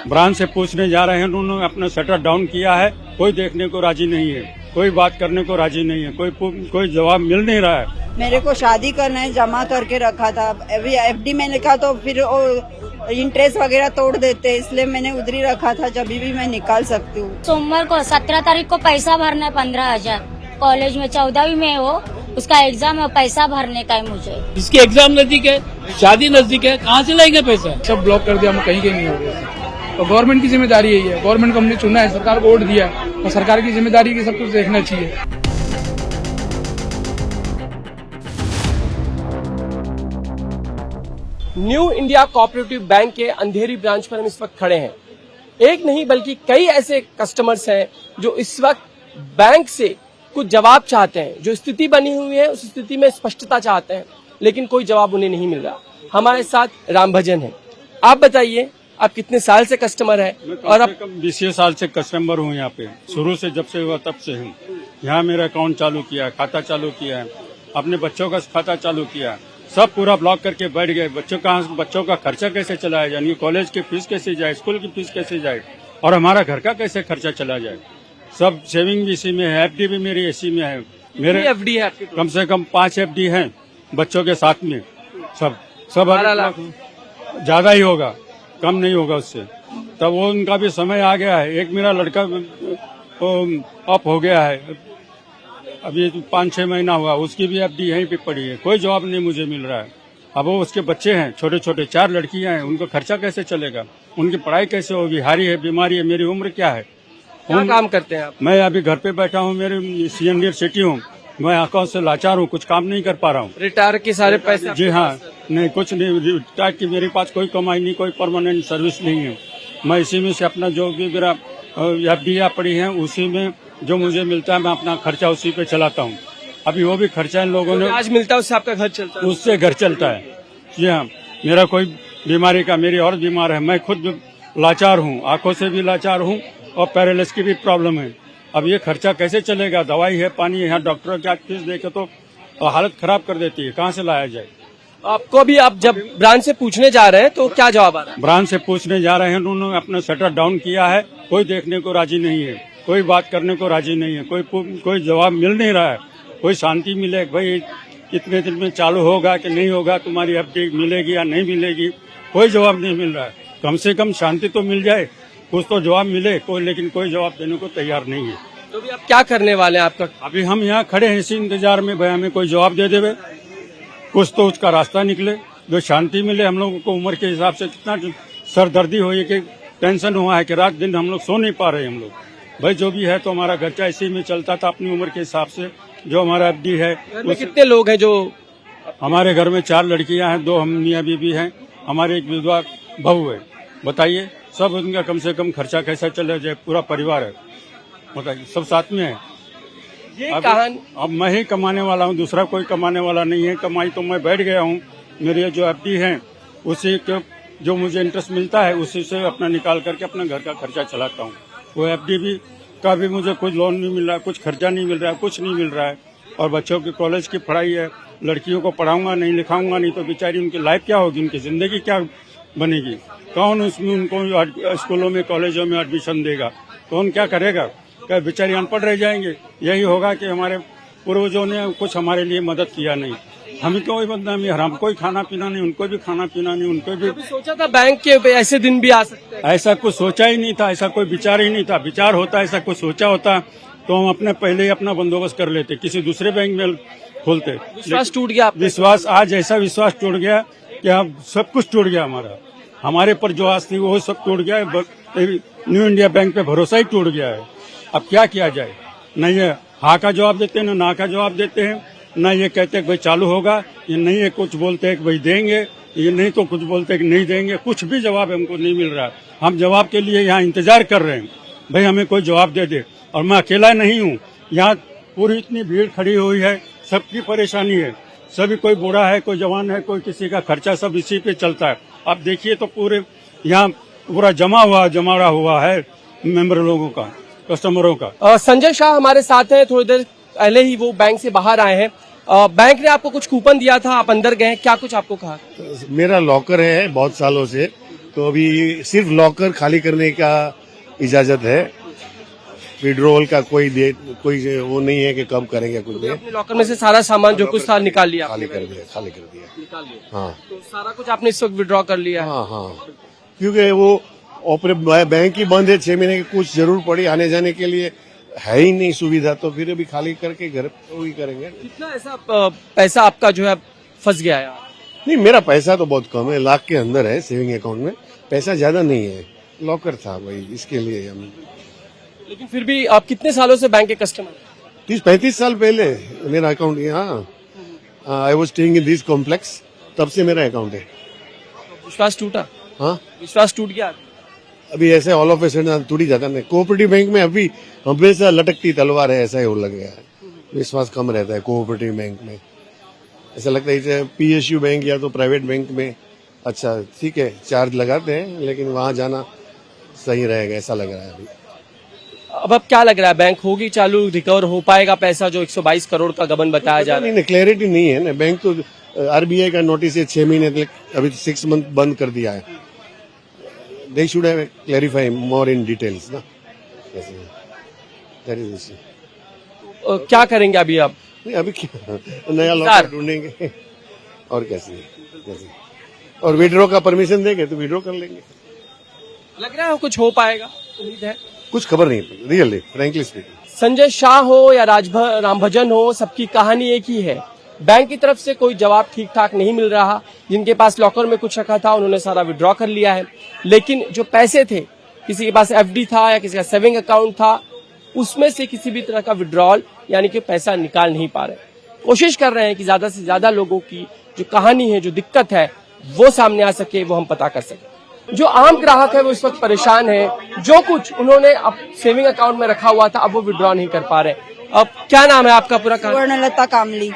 Branch से पूछने जा रहे हैं, उन्होंने अपना शटर डाउन किया है, कोई देखने को राजी नहीं है, कोई बात करने को राजी नहीं है, कोई जवाब मिल नहीं रहा है। मेरे को शादी करना है, जमा करके रखा था, अभी एफडी में लिखा तो फिर इंटरेस्ट वगैरह तोड़ देते, इसलिए मैंने उधर ही रखा था, जब भी मैं निकाल सकती हूँ। सोमवार को 17 तारीख को पैसा भरना है 15,000 कॉलेज में, 14वीं में हो उसका एग्जाम है, पैसा भरने का है मुझे। इसकी एग्जाम नजदीक है, शादी नजदीक है, कहाँ से लाएंगे पैसा? सब ब्लॉक कर दिया, हम कहीं के नहीं हो रहे। तो गवर्नमेंट की जिम्मेदारी यही है, गवर्नमेंट को हमने चुना है, सरकार को वोट दिया है, और सरकार की जिम्मेदारी की सब कुछ देखना चाहिए। न्यू इंडिया कोऑपरेटिव बैंक के अंधेरी ब्रांच पर हम इस वक्त खड़े हैं। एक नहीं बल्कि कई ऐसे कस्टमर्स हैं जो इस वक्त बैंक से कुछ जवाब चाहते हैं, जो स्थिति बनी हुई है उस स्थिति में स्पष्टता चाहते हैं, लेकिन कोई जवाब उन्हें नहीं मिल रहा। हमारे साथ राम भजन है। आप बताइए, आप कितने साल से कस्टमर है? और अब 20 साल से कस्टमर हूँ यहाँ पे, शुरू से जब से हुआ तब से हूँ यहाँ। मेरा अकाउंट चालू किया, खाता चालू किया है, अपने बच्चों का खाता चालू किया, सब पूरा ब्लॉक करके बैठ गए। बच्चों का खर्चा कैसे चलाया जाए, कॉलेज की फीस कैसे जाए, स्कूल की फीस कैसे जाए, और हमारा घर का कैसे खर्चा चला जाए। सब सेविंग भी इसी में है, एफडी भी मेरी इसी में है। मेरे एफडी है कम से कम 5 एफडी हैं बच्चों के साथ में। सब 12 लाख ज्यादा ही होगा, कम नहीं होगा उससे। तब वो उनका भी समय आ गया है। एक मेरा लड़का अप हो गया है, अभी 5-6 महीना हुआ, उसकी भी एफडी यहीं पे पड़ी है, कोई जवाब नहीं मुझे मिल रहा है। अब वो उसके बच्चे हैं छोटे छोटे, 4 लड़कियां हैं, उनका खर्चा कैसे चलेगा, उनकी पढ़ाई कैसे होगी, हारी है, बीमारी है। मेरी उम्र क्या है? क्या काम करते हैं आप? मैं अभी घर पे बैठा हूँ, मेरी सीनियर सिटी हूँ, मैं आंखों से लाचार हूँ, कुछ काम नहीं कर पा रहा हूँ। रिटायर के सारे पैसे? जी हाँ, नहीं कुछ नहीं, रिटायर की मेरे पास कोई कमाई नहीं, कोई परमानेंट सर्विस नहीं है। मैं इसी में से अपना जो भी मेरा एफडीआर पड़ी है उसी में जो मुझे मिलता है, मैं अपना खर्चा उसी पे चलाता हूँ। अभी वो भी खर्चा इन लोगों ने आज मिलता है उससे आपका घर चलता है? उससे घर चलता है। जी हाँ, मेरा कोई बीमारी का, मेरी और बीमार है, मैं खुद लाचार हूँ, आंखों से भी लाचार हूँ और पैरालिसिस की भी प्रॉब्लम है। अब ये खर्चा कैसे चलेगा? दवाई है, पानी है, यहाँ डॉक्टरों की फीस देके तो हालत खराब कर देती है, कहाँ से लाया जाए? आपको भी आप जब ब्रांच से पूछने जा रहे हैं तो क्या जवाब आ रहा है? ब्रांच से पूछने जा रहे हैं, उन्होंने अपना शटर डाउन किया है, कोई देखने को राजी नहीं है, कोई बात करने को राजी नहीं है, कोई जवाब मिल नहीं रहा है। कोई शांति मिले, भाई इतने दिन में चालू होगा कि नहीं होगा, तुम्हारी एफडी मिलेगी या नहीं मिलेगी, कोई जवाब नहीं मिल रहा है। कम से कम शांति तो मिल जाए, कुछ तो जवाब मिले कोई, लेकिन कोई जवाब देने को तैयार नहीं है। तो भी आप क्या करने वाले हैं? आपका अभी हम यहाँ खड़े हैं इसी इंतजार में, भाई हमें कोई जवाब दे देवे, कुछ तो उसका रास्ता निकले, जो शांति मिले। हम लोगों को उम्र के हिसाब से कितना सरदर्दी हुई है कि टेंशन हुआ है कि रात दिन हम लोग सो नहीं पा रहे। हम लोग भाई जो भी है तो हमारा खर्चा इसी में चलता था अपनी उम्र के हिसाब से। जो हमारा एफडी है उसमें कितने लोग हैं? जो हमारे घर में 4 लड़कियां हैं, 2 हम मियाँ बीबी हैं, हमारे एक विधवा बहू है। बताइए सब उनका कम से कम खर्चा कैसा चला जाए, पूरा परिवार है, बताइए सब साथ में है। ये कहानी अब मैं ही कमाने वाला हूँ, दूसरा कोई कमाने वाला नहीं है। कमाई तो मैं बैठ गया हूँ, मेरे जो एफडी हैं उसी के जो मुझे इंटरेस्ट मिलता है उसी से अपना निकाल करके अपना घर का खर्चा चलाता हूँ। वो एफडी भी का भी मुझे कुछ लोन नहीं मिल रहा है, कुछ खर्चा नहीं मिल रहा है, कुछ नहीं मिल रहा है। और बच्चों की कॉलेज की पढ़ाई है, लड़कियों को पढ़ाऊंगा नहीं, लिखाऊंगा नहीं तो बेचारी उनकी लाइफ क्या होगी, उनकी जिंदगी क्या बनेगी? कौन उसमें उनको स्कूलों में कॉलेजों में एडमिशन देगा? कौन क्या करेगा? क्या बेचारी अनपढ़ रह जाएंगे? यही होगा कि हमारे पूर्वजों ने कुछ हमारे लिए मदद किया नहीं, हमें कोई बदनामी, हम कोई खाना पीना नहीं, उनको भी खाना पीना नहीं, उनको भी। सोचा था बैंक के ऐसे दिन भी आ सकते हैं? ऐसा कुछ सोचा ही नहीं था, ऐसा कोई विचार ही नहीं था। विचार होता, ऐसा कुछ सोचा होता तो हम अपने पहले ही अपना बंदोबस्त कर लेते, किसी दूसरे बैंक में खोलते। विश्वास टूट गया? विश्वास आज ऐसा विश्वास टूट गया कि अब सब कुछ टूट गया। हमारे पर जो आस थी वो सब टूट गया है। न्यू इंडिया बैंक पे भरोसा ही टूट गया है। अब क्या किया जाए? न ये हाँ का जवाब देते हैं, ना का जवाब देते हैं, न ये कहते हैं भाई चालू होगा, ये नहीं है कुछ बोलते हैं कि भाई देंगे, ये नहीं तो कुछ बोलते हैं कि नहीं देंगे। कुछ भी जवाब हमको नहीं मिल रहा। हम जवाब के लिए यहाँ इंतजार कर रहे हैं, भाई हमें कोई जवाब दे दे। और मैं अकेला नहीं हूँ, यहाँ पूरी इतनी भीड़ खड़ी हुई है, सबकी परेशानी है, सभी कोई बूढ़ा है, कोई जवान है, कोई किसी का खर्चा सब इसी पे चलता है। आप देखिए तो पूरे यहाँ पूरा जमा हुआ है मेंबर लोगों का, कस्टमरों का। संजय शाह हमारे साथ हैं, थोड़ी देर पहले ही वो बैंक से बाहर आए हैं। बैंक ने आपको कुछ कूपन दिया था, आप अंदर गए, क्या कुछ आपको कहा? मेरा लॉकर है बहुत सालों से, तो अभी सिर्फ लॉकर खाली करने का इजाजत है, विड्रॉल का कोई वो नहीं है कि कब करेंगे कुछ नहीं। अपने लॉकर में से सारा सामान जो कुछ था निकाल लिया खाली आपने? कर दिया निकाल लिया। हाँ तो सारा कुछ आपने इस वक्त विड्रॉ कर लिया है? हाँ क्योंकि वो बैंक ही बंद है, 6 महीने की कुछ जरूर पड़ी आने जाने के लिए, है ही नहीं सुविधा, तो फिर अभी खाली करके घर वही करेंगे। कितना ऐसा पैसा आपका जो है फंस गया है? नहीं, मेरा पैसा तो बहुत कम है, लाख के अंदर है सेविंग अकाउंट में, पैसा ज्यादा नहीं है, लॉकर था भाई, इसके लिए हम। लेकिन फिर भी आप कितने सालों से बैंक के कस्टमर हैं? 30-35 साल पहले मेरा अकाउंट यहाँ, I was staying in this complex, तब से मेरा अकाउंट है। विश्वास टूटा? हाँ, विश्वास टूट गया? अभी ऐसे ऑल ऑफ ए सडन टूट ही जाता नहीं। कोऑपरेटिव बैंक में अभी हमेशा लटकती तलवार है, ऐसा ही हो लग गया है, विश्वास कम रहता है कोऑपरेटिव बैंक में। ऐसा लगता है PSU बैंक या तो प्राइवेट बैंक में, अच्छा ठीक है चार्ज लगाते हैं, लेकिन वहां जाना सही रहेगा ऐसा लग रहा है अभी। अब क्या लग रहा है, बैंक होगी चालू, रिकवर हो पाएगा पैसा जो 122 करोड़ का गबन बताया जा रहा है? नहीं, क्लैरिटी नहीं है ना। बैंक तो RBI का नोटिस है 6 महीने तक, अभी 6 मंथ बंद कर दिया है। They should have clarify more in details ना, दैट इज क्या करेंगे अभी आप? नहीं, अभी क्या नया लॉकर ढूंढेंगे और कैसे और विड्रॉ का परमिशन देंगे तो विड्रॉ कर लेंगे। लग रहा है कुछ हो पाएगा, उम्मीद है? कुछ खबर नहीं, really frankly speaking. Sanjay Shah हो या रामभजन हो, सबकी कहानी एक ही है। बैंक की तरफ से कोई जवाब ठीक ठाक नहीं मिल रहा। जिनके पास लॉकर में कुछ रखा था उन्होंने सारा विड्रॉ कर लिया है, लेकिन जो पैसे थे, किसी के पास FD था या किसी का सेविंग अकाउंट था, उसमें से किसी भी तरह का विड्रॉल यानी कि पैसा निकाल नहीं पा रहे। कोशिश कर रहे हैं कि ज्यादा से ज्यादा लोगों की जो कहानी है, जो दिक्कत है, वो सामने आ सके, वो हम पता कर सके। जो आम ग्राहक है वो इस वक्त परेशान है। जो कुछ उन्होंने अब सेविंग अकाउंट में रखा हुआ था, अब वो विड्रॉ नहीं कर पा रहे। अब क्या नाम है आपका पूरा? स्वर्णलता कामली।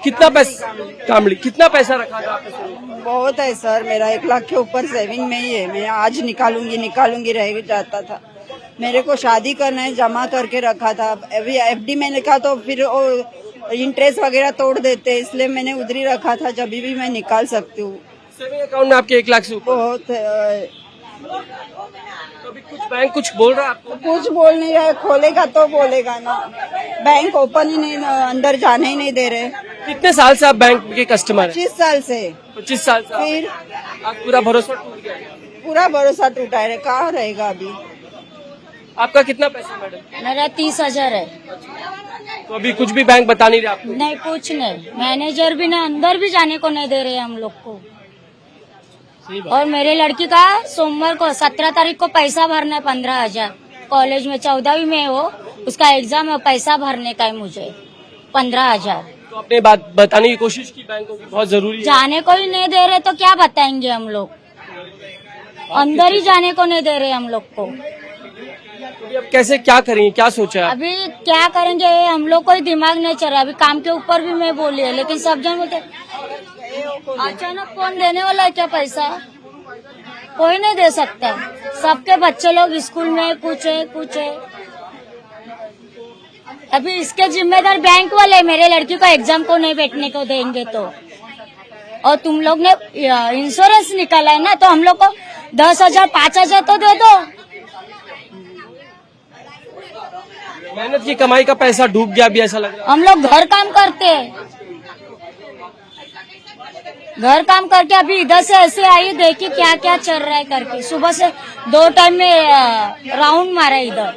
कितना पैसा कामली, कितना पैसा रखा था आपने? बहुत है सर, मेरा 1 लाख के ऊपर सेविंग में ही है। मैं आज निकालूंगी रह जाता था। मेरे को शादी करना है, जमा करके रखा था। अभी FD में लिखा तो फिर वो इंटरेस्ट वगैरह तोड़ देते, इसलिए मैंने उधर ही रखा था, जब भी मैं निकाल सकती हूँ। सेविंग अकाउंट में आपके 1 लाख से ऊपर? बहुत अभी कुछ बैंक कुछ बोल रहा है आपको? कुछ बोल नहीं रहा, खोलेगा तो बोलेगा ना। बैंक ओपन ही नहीं, अंदर जाने ही नहीं दे रहे। कितने साल से आप बैंक के कस्टमर हैं? 25 साल से। 25 साल से? फिर आज पूरा भरोसा टूट गया? पूरा भरोसा टूटा है, कहाँ रहेगा अभी? आपका कितना पैसा मैडम? मेरा 30,000 है। तो अभी कुछ भी बैंक बता नहीं रहा आपको? नहीं, कुछ नहीं। मैनेजर भी ना अंदर भी जाने को नहीं दे रहे हम लोग को। और मेरे लड़की का सोमवार को 17 तारीख को पैसा भरना है 15,000। कॉलेज में 14वीं में हो, उसका एग्जाम है, पैसा भरने का है मुझे 15,000। तो अपने बात बताने की कोशिश की बैंकों की, बहुत जरूरी है। जाने को ही नहीं दे रहे तो क्या बताएंगे हम लोग? अंदर ही जाने को नहीं दे रहे हम लोग को। अभी अब कैसे क्या करेंगे, क्या सोचा है? अभी क्या करेंगे, हम लोग को ही दिमाग नहीं चल रहा। अभी काम के ऊपर भी मैं बोली है, लेकिन सब जन बोलते अचानक कौन देने वाला है क्या पैसा? कोई नहीं दे सकता। सबके बच्चे लोग स्कूल में कुछ है। अभी इसके जिम्मेदार बैंक वाले मेरे लड़की को एग्जाम को नहीं बैठने को देंगे तो। और तुम लोग ने इंश्योरेंस निकाला है ना, तो हम लोग को 10,000 5,000 तो दे दो। मेहनत की कमाई का पैसा डूब गया भी ऐसा लग रहा है। हम लोग घर काम करते हैं, घर काम करके अभी इधर से ऐसे आई, देखी क्या क्या चल रहा है करके। सुबह से 2 टाइम में राउंड मारा इधर।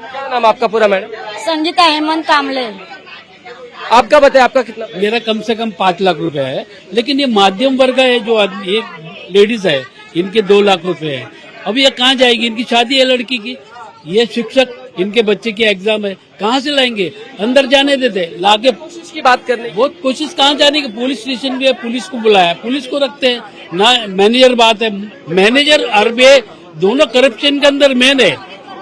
क्या नाम आपका पूरा मैडम? संगीता हेमंत कामले। आपका बताए, आपका कितना? मेरा कम से कम 5 लाख रुपए है, लेकिन ये मध्यम वर्ग है, जो एक लेडीज है, इनके 2 लाख रुपए है। अब ये कहाँ जाएगी? इनकी शादी है लड़की की, ये शिक्षक, इनके बच्चे की एग्जाम है, कहाँ से लाएंगे? अंदर जाने देते, लाके की बात करने की बहुत कोशिश, कहाँ जाने की? पुलिस स्टेशन भी है, पुलिस को बुलाया, पुलिस को रखते हैं ना। मैनेजर बात है, मैनेजर RBI दोनों करप्शन के अंदर मेन है।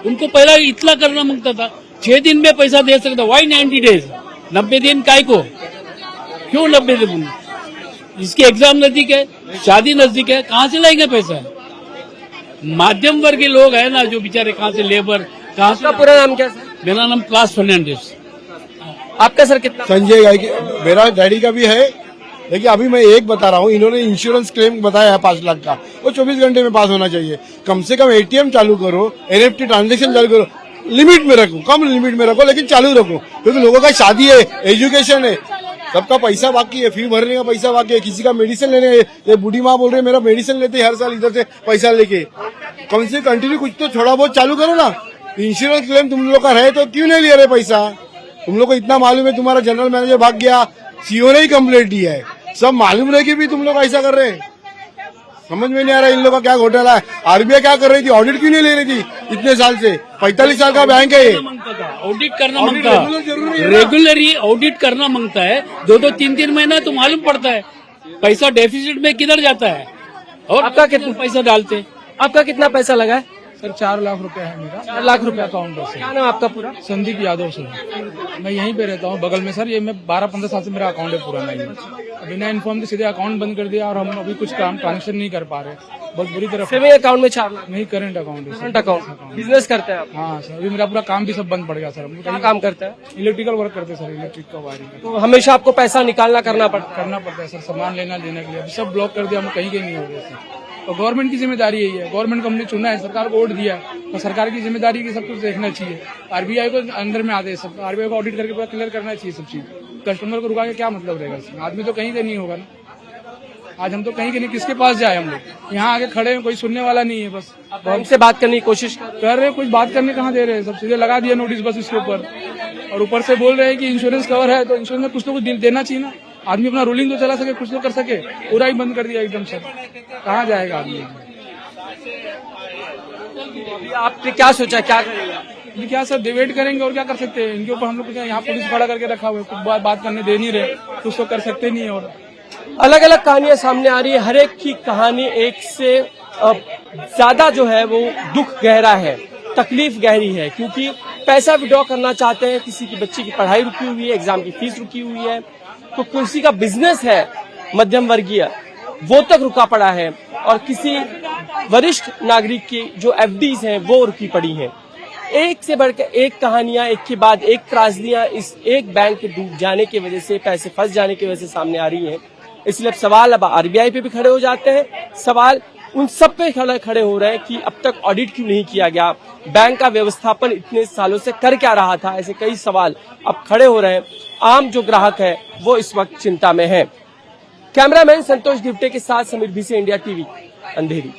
उनको पहला इतना करना मांगता था, 6 दिन में पैसा दे सकता, वाई 90 डेज? 90 दिन काय को? क्यों 90 दिन? इसके एग्जाम नजदीक है, शादी नजदीक है, कहाँ से लाएंगे पैसा? माध्यम वर्ग के लोग है ना, जो बेचारे कहाँ से लेबर, कहाँ से? आपका पूरा नाम क्या सर? मेरा नाम क्लास फर्नांडिस। आपका सर कितना? संजय गाय, मेरा डैडी का भी है लेकिन अभी मैं एक बता रहा हूँ, इन्होंने इंश्योरेंस क्लेम बताया है 5 लाख का, वो 24 घंटे में पास होना चाहिए। कम से कम एटीएम चालू करो, एनएफटी ट्रांजेक्शन चालू करो, लिमिट में रखो, कम लिमिट में रखो, लेकिन चालू रखो, क्योंकि लोगों का शादी है, एजुकेशन है, सबका पैसा बाकी है, फी भरने का पैसा बाकी है, किसी का मेडिसिन लेने, ये बूढ़ी माँ बोल रही है मेरा मेडिसिन लेते हैं हर साल इधर से पैसा लेके, कम से कंटिन्यू कुछ तो थोड़ा बहुत चालू करो ना। इंश्योरेंस क्लेम तुम लोग का है तो क्यों नहीं ले रहे पैसा? तुम लोग को इतना मालूम है, तुम्हारा जनरल मैनेजर भाग गया, सीओ ने ही कंप्लेंट दिया है, सब मालूम रहे कि भी तुम लोग ऐसा कर रहे हैं। समझ में नहीं आ रहा इन लोगों का क्या घोटाला है। आरबीआई क्या कर रही थी, ऑडिट क्यों नहीं ले रही थी इतने साल से? 45 साल का बैंक है ये। ऑडिट करना मांगता है, रेगुलरली ऑडिट करना मांगता है, 2-2 3-3 महीना तो मालूम पड़ता है पैसा डेफिसिट में किधर जाता है और आपका कितना पैसा डालते हैं। आपका कितना पैसा लगा है? सर 4 लाख रुपया है मेरा। 4 लाख रुपया अकाउंट है सर। क्या नाम आपका पूरा? संदीप यादव सर, मैं यहीं पे रहता हूँ बगल में सर। ये मैं 12-15 साल से मेरा अकाउंट है पुराना ही। बिना इन्फॉर्म के सीधे अकाउंट बंद कर दिया और हम अभी कुछ काम ट्रांजेक्शन नहीं कर पा रहे, बहुत बुरी तरह। सेविंग अकाउंट में 4 लाख नहीं, करंट अकाउंट है करंट अकाउंट। बिजनेस करते हैं आप? हाँ सर, अभी मेरा पूरा काम भी सब बंद पड़ गया सर। हम क्या काम करते हैं? इलेक्ट्रिकल वर्क करते हैं सर, इलेक्ट्रिक का वायरिंग तो हमेशा आपको पैसा निकालना करना पड़ता करना पड़ता है सर, सामान लेना देने के लिए। अभी सब ब्लॉक कर दिया, हम कहीं के नहीं हो रहे सर। और गवर्नमेंट की जिम्मेदारी यही है, गवर्नमेंट को हमने चुना है, सरकार को वोट दिया है, तो सरकार की जिम्मेदारी की सब कुछ देखना चाहिए। आरबीआई को अंदर में आते हैं सब, आरबीआई को ऑडिट करके पूरा क्लियर करना चाहिए सब चीज। कस्टमर को रुका के क्या मतलब रहेगा इसमें? आदमी तो कहीं से नहीं होगा ना। आज हम तो कहीं के नहीं, किसके पास जाए हम लोग? यहाँ आगे खड़े हैं, कोई सुनने वाला नहीं है। बस बैंक से बात करने की कोशिश कर रहे हैं, कुछ बात करने कहाँ दे रहे हैं, सब सीधे लगा दिया नोटिस बस इसके ऊपर। और ऊपर से बोल रहे हैं कि इंश्योरेंस कवर है, तो इंश्योरेंस में कुछ तो कुछ देना चाहिए ना। आदमी अपना रूलिंग तो चला सके, कुछ तो कर सके, पूरा ही बंद कर दिया एकदम सर। कहाँ जाएगा आदमी? आपने क्या सोचा, क्या करेंगे? अभी क्या सर, डिबेट करेंगे और क्या कर सकते हैं? इनके ऊपर हम लोग यहाँ पुलिस खड़ा करके रखा हुआ है, कुछ बात करने दे नहीं रहे, कुछ तो कर सकते नहीं। और अलग अलग कहानियां सामने आ रही है, हर एक की कहानी एक से ज्यादा जो है वो दुख गहरा है, तकलीफ गहरी है, क्योंकि पैसा विड्रॉ करना चाहते हैं, किसी की बच्ची की पढ़ाई रुकी हुई है, एग्जाम की फीस रुकी हुई है, तो किसी का बिजनेस है मध्यम वर्गीय, वो तक रुका पड़ा है, और किसी वरिष्ठ नागरिक की जो एफडीज हैं वो रुकी पड़ी हैं। एक से बढ़कर एक कहानियां, एक के बाद एक त्रासदियां इस एक बैंक के डूब जाने की वजह से, पैसे फंस जाने की वजह से सामने आ रही हैं। इसलिए अब सवाल अब आरबीआई पे भी खड़े हो जाते हैं, सवाल उन सब पे खड़े हो रहे हैं कि अब तक ऑडिट क्यों नहीं किया गया, बैंक का व्यवस्थापन इतने सालों से कर क्या रहा था। ऐसे कई सवाल अब खड़े हो रहे हैं। आम जो ग्राहक है वो इस वक्त चिंता में है। कैमरामैन संतोष गिफ्टे के साथ समीर भी से इंडिया टीवी, अंधेरी।